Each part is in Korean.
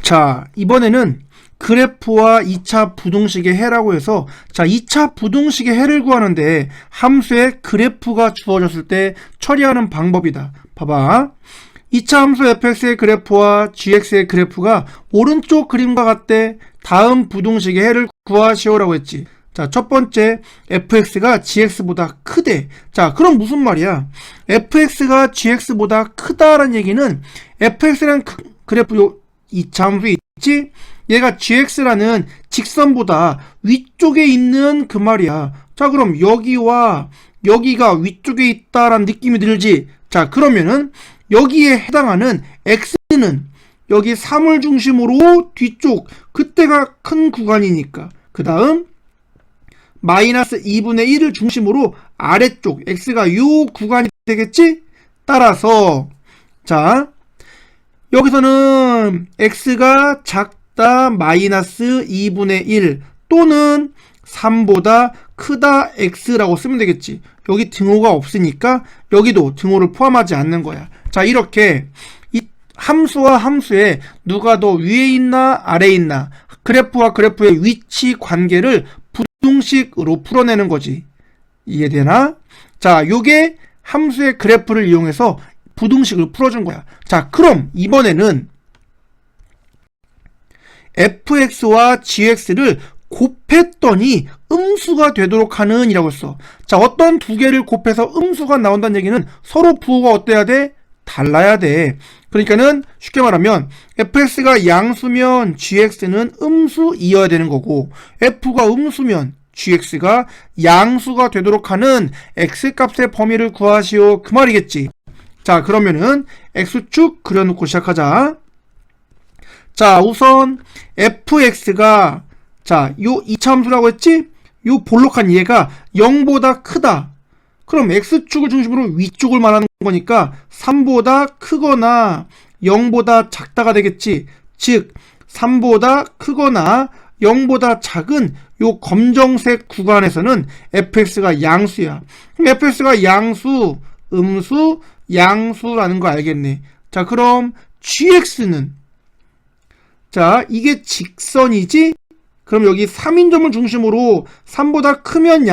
자, 이번에는 그래프와 2차 부등식의 해라고 해서, 자, 2차 부등식의 해를 구하는데 함수에 그래프가 주어졌을 때 처리하는 방법이다. 봐봐. 2차 함수 fx의 그래프와 gx의 그래프가 오른쪽 그림과 같대. 다음 부등식의 해를 구하시오라고 했지. 자, 첫 번째, fx가 gx보다 크대. 자, 그럼 무슨 말이야? fx가 gx보다 크다라는 얘기는 fx라는 그래프 이 함수에 있지? 얘가 gx라는 직선보다 위쪽에 있는 그 말이야. 자, 그럼 여기와 여기가 위쪽에 있다라는 느낌이 들지? 자, 그러면은 여기에 해당하는 x는 여기 3을 중심으로 뒤쪽, 그때가 큰 구간이니까. 그 다음 마이너스 2분의 1을 중심으로 아래쪽 x가 요 구간이 되겠지? 따라서 자, 여기서는 x가 작다 마이너스 2분의 1 또는 3보다 크다 x라고 쓰면 되겠지. 여기 등호가 없으니까 여기도 등호를 포함하지 않는 거야. 자, 이렇게 이 함수와 함수에 누가 더 위에 있나 아래에 있나, 그래프와 그래프의 위치 관계를 부등식으로 풀어내는 거지. 이해되나? 자, 요게 함수의 그래프를 이용해서 부등식을 풀어준 거야. 자, 그럼 이번에는 fx와 gx를 곱했더니 음수가 되도록 하는 이라고 했어. 자, 어떤 두 개를 곱해서 음수가 나온다는 얘기는 서로 부호가 어때야 돼? 달라야 돼. 그러니까는 쉽게 말하면 fx가 양수면 gx는 음수이어야 되는 거고, f가 음수면 gx가 양수가 되도록 하는 x값의 범위를 구하시오, 그 말이겠지. 자, 그러면은 x축 그려놓고 시작하자. 자, 우선 fx가 자, 요 2차 함수라고 했지? 요 볼록한 얘가 0보다 크다. 그럼 x축을 중심으로 위쪽을 말하는 거니까 3보다 크거나 0보다 작다가 되겠지. 즉 3보다 크거나 0보다 작은 요 검정색 구간에서는 fx가 양수야. 그럼 fx가 양수, 음수, 양수라는 거 알겠네. 자, 그럼 gx는 자, 이게 직선이지? 그럼 여기 3인점을 중심으로 3보다 크면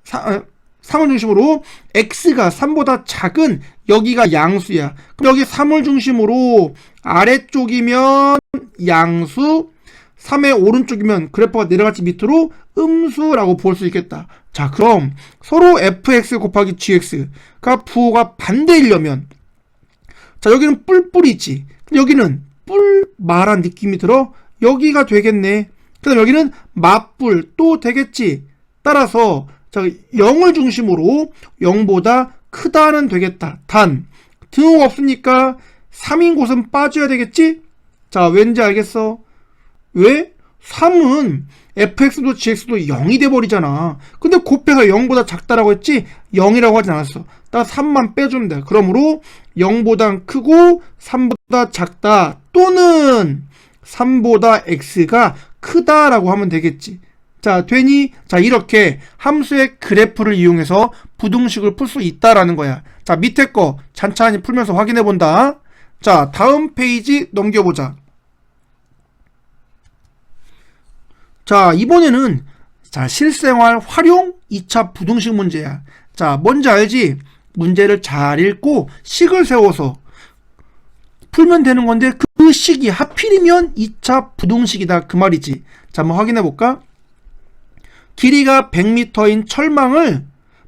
3을 중심으로 x가 3보다 작은 여기가 양수야. 그럼 여기 3을 중심으로 아래쪽이면 양수, 3의 오른쪽이면 그래프가 내려갈지 밑으로 음수라고 볼 수 있겠다. 자, 그럼 서로 fx 곱하기 gx가 부호가 반대이려면, 자, 여기는 뿔뿔이지. 여기는 뿔 말한 느낌이 들어. 여기가 되겠네. 그 다음 여기는 맞뿔 또 되겠지. 따라서 자, 0을 중심으로 0보다 크다는 되겠다. 단 등호가 없으니까 3인 곳은 빠져야 되겠지. 자, 왠지 알겠어? 왜? 3은 fx도 gx도 0이 돼버리잖아. 근데 곱해서 0보다 작다라고 했지 0이라고 하진 않았어. 딱 3만 빼주면 돼. 그러므로 0보다 크고 3보다 작다 또는 3보다 x가 크다라고 하면 되겠지. 자, 되니? 자, 이렇게 함수의 그래프를 이용해서 부등식을 풀 수 있다라는 거야. 자, 밑에 거 찬찬히 풀면서 확인해 본다. 자, 다음 페이지 넘겨보자. 자, 이번에는 자, 실생활 활용 2차 부등식 문제야. 자, 뭔지 알지? 문제를 잘 읽고 식을 세워서 풀면 되는 건데 그 식이 하필이면 2차 부등식이다 그 말이지. 자, 한번 확인해 볼까? 길이가 100m인 철망을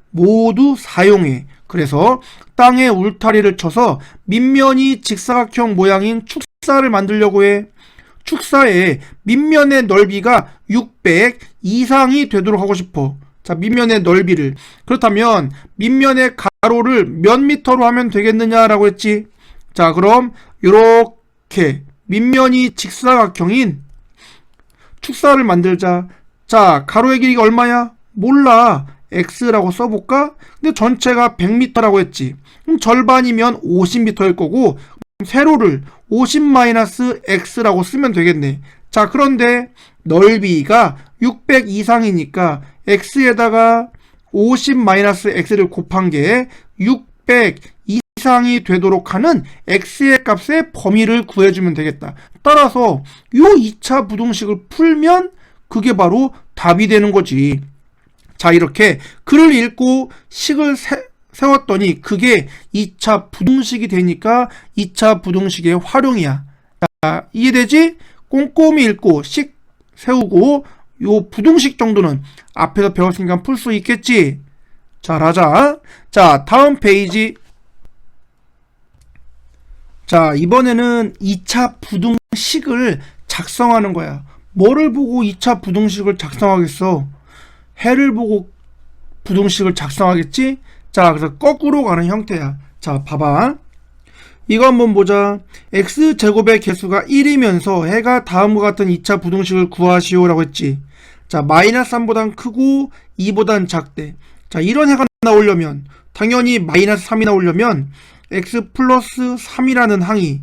모두 사용해. 그래서 땅에 울타리를 쳐서 밑면이 직사각형 모양인 축사를 만들려고 해. 축사의 밑면의 넓이가 600 이상이 되도록 하고 싶어. 자, 밑면의 넓이를. 그렇다면 밑면의 가로를 몇 미터로 하면 되겠느냐라고 했지. 자, 그럼 요렇게 밑면이 직사각형인 축사를 만들자. 자, 가로의 길이가 얼마야? 몰라. x라고 써볼까? 근데 전체가 100m라고 했지. 그럼 절반이면 50m일 거고 세로를 50-x라고 쓰면 되겠네. 자, 그런데 넓이가 600 이상이니까 x에다가 50-x를 곱한 게 600 이상이 되도록 하는 x의 값의 범위를 구해주면 되겠다. 따라서 요 2차 부등식을 풀면 그게 바로 답이 되는 거지. 자, 이렇게 글을 읽고 식을 세웠더니 그게 2차 부등식이 되니까 2차 부등식의 활용이야. 자, 이해되지? 꼼꼼히 읽고 식 세우고 요 부등식 정도는 앞에서 배웠으니까 풀 수 있겠지? 잘하자. 자, 다음 페이지. 자, 이번에는 2차 부등식을 작성하는 거야. 뭐를 보고 2차 부등식을 작성하겠어? 해를 보고 부등식을 작성하겠지? 자, 그래서 거꾸로 가는 형태야. 자, 봐봐. 이거 한번 보자. x제곱의 개수가 1이면서 해가 다음과 같은 2차 부등식을 구하시오 라고 했지. 자, 마이너스 3보단 크고 2보단 작대. 자, 이런 해가 나오려면 당연히 마이너스 3이 나오려면 x 플러스 3이라는 항이,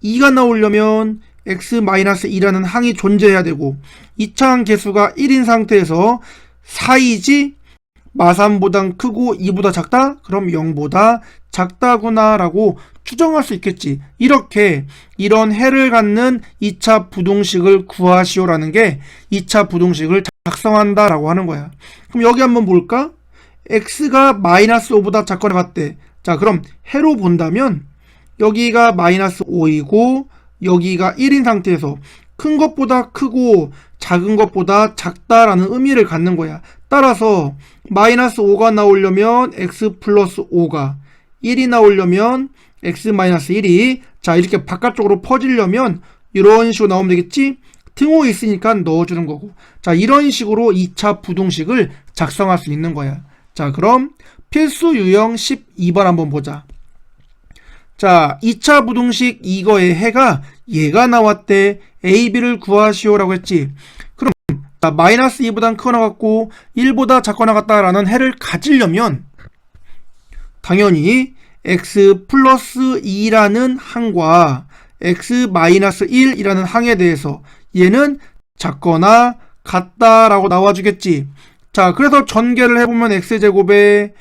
2가 나오려면 x 마이너스 2라는 항이 존재해야 되고, 2차항 개수가 1인 상태에서 4이지 마3보단 크고 2보다 작다? 그럼 0보다 작다구나 라고 추정할 수 있겠지. 이렇게 이런 해를 갖는 2차 부등식을 구하시오 라는 게 2차 부등식을 작성한다 라고 하는 거야. 그럼 여기 한번 볼까? x가 마이너스 5보다 작거나 같대. 자, 그럼 해로 본다면 여기가 마이너스 5이고 여기가 1인 상태에서 큰 것보다 크고 작은 것보다 작다라는 의미를 갖는 거야. 따라서 마이너스 5가 나오려면 x 플러스 5가, 1이 나오려면 x 마이너스 1이, 자, 이렇게 바깥쪽으로 퍼지려면 이런 식으로 나오면 되겠지? 등호 있으니까 넣어주는 거고. 자, 이런 식으로 2차 부등식을 작성할 수 있는 거야. 자, 그럼 필수 유형 12번 한번 보자. 자, 2차 부등식 이거의 해가 얘가 나왔대. a, b를 구하시오 라고 했지. 그럼 자, 마이너스 2보단 크거나 같고 1보다 작거나 같다라는 해를 가지려면 당연히 x 플러스 2라는 항과 x 마이너스 1이라는 항에 대해서 얘는 작거나 같다라고 나와주겠지. 자, 그래서 전개를 해보면 x제곱에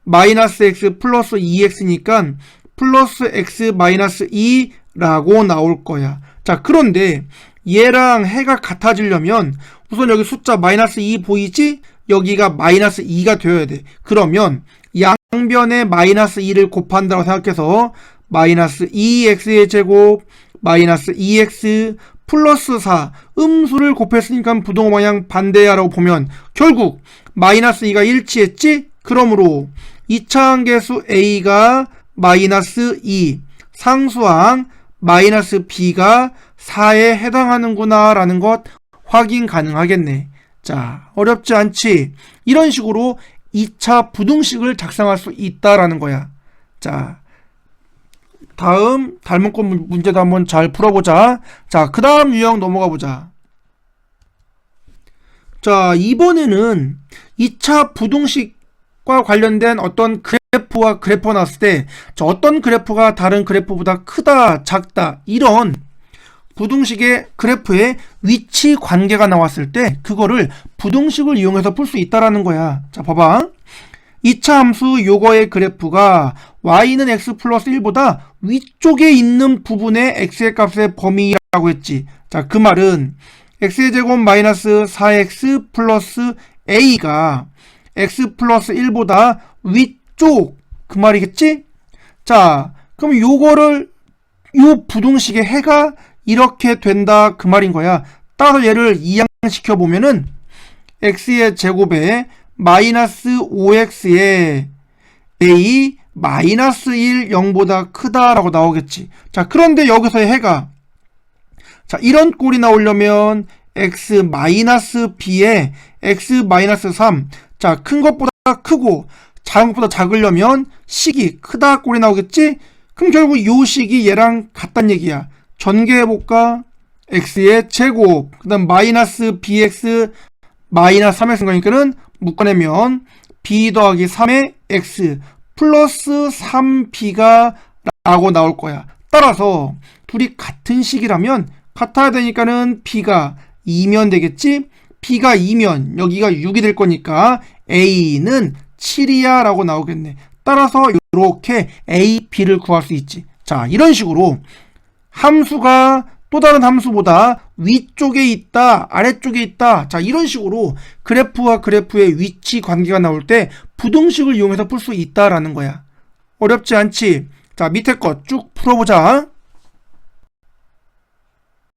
마이너스 x 플러스 2x니까 플러스 x 마이너스 2라고 나올 거야. 자, 그런데 얘랑 해가 같아지려면 우선 여기 숫자 마이너스 2 보이지? 여기가 마이너스 2가 되어야 돼. 그러면 양변에 마이너스 2를 곱한다고 생각해서 마이너스 2x의 제곱 마이너스 2x 플러스 4 음수를 곱했으니까 부동호 방향 반대야 라고 보면 결국 마이너스 2가 일치했지? 그러므로 2차항 개수 a가 마이너스 2, 상수항 마이너스 b가 4에 해당하는구나 라는 것 확인 가능하겠네. 자, 어렵지 않지? 이런 식으로 2차 부등식을 작성할 수 있다라는 거야. 자, 다음 닮은꼴 문제도 한번 잘 풀어보자. 자, 그 다음 유형 넘어가 보자. 자, 이번에는 2차 부등식과 관련된 어떤 그래프와 그래프가 나왔을 때 어떤 그래프가 다른 그래프보다 크다, 작다, 이런 부등식의 그래프의 위치 관계가 나왔을 때 그거를 부등식을 이용해서 풀 수 있다라는 거야. 자, 봐봐. 2차 함수 요거의 그래프가 y는 x 플러스 1보다 위쪽에 있는 부분의 x의 값의 범위라고 했지. 자, 그 말은 x의 제곱 마이너스 4x 플러스 a가 x 플러스 1보다 위쪽, 그 말이겠지? 자, 그럼 요거를 요 부등식의 해가 이렇게 된다, 그 말인 거야. 따라서 얘를 이항시켜 보면은 x의 제곱에 마이너스 5x에 a 마이너스 1 0보다 크다라고 나오겠지. 자, 그런데 여기서의 해가, 자, 이런 꼴이 나오려면 x 마이너스 b에 x 마이너스 3, 자, 큰 것보다 크고 작은 것보다 작으려면 식이 크다 꼴이 나오겠지? 그럼 결국 요 식이 얘랑 같단 얘기야. 전개해볼까? x의 제곱, 그 다음 마이너스 bx 마이너스 3x인 거니까는 묶어내면 b 더하기 3의 x 플러스 3b가 라고 나올 거야. 따라서 둘이 같은 식이라면 같아야 되니까는 b가 2면 되겠지? b가 2면 여기가 6이 될 거니까 a는 7이야 라고 나오겠네. 따라서 이렇게 A, B를 구할 수 있지. 자, 이런 식으로 함수가 또 다른 함수보다 위쪽에 있다, 아래쪽에 있다. 자, 이런 식으로 그래프와 그래프의 위치 관계가 나올 때 부등식을 이용해서 풀 수 있다라는 거야. 어렵지 않지? 자, 밑에 거 쭉 풀어보자.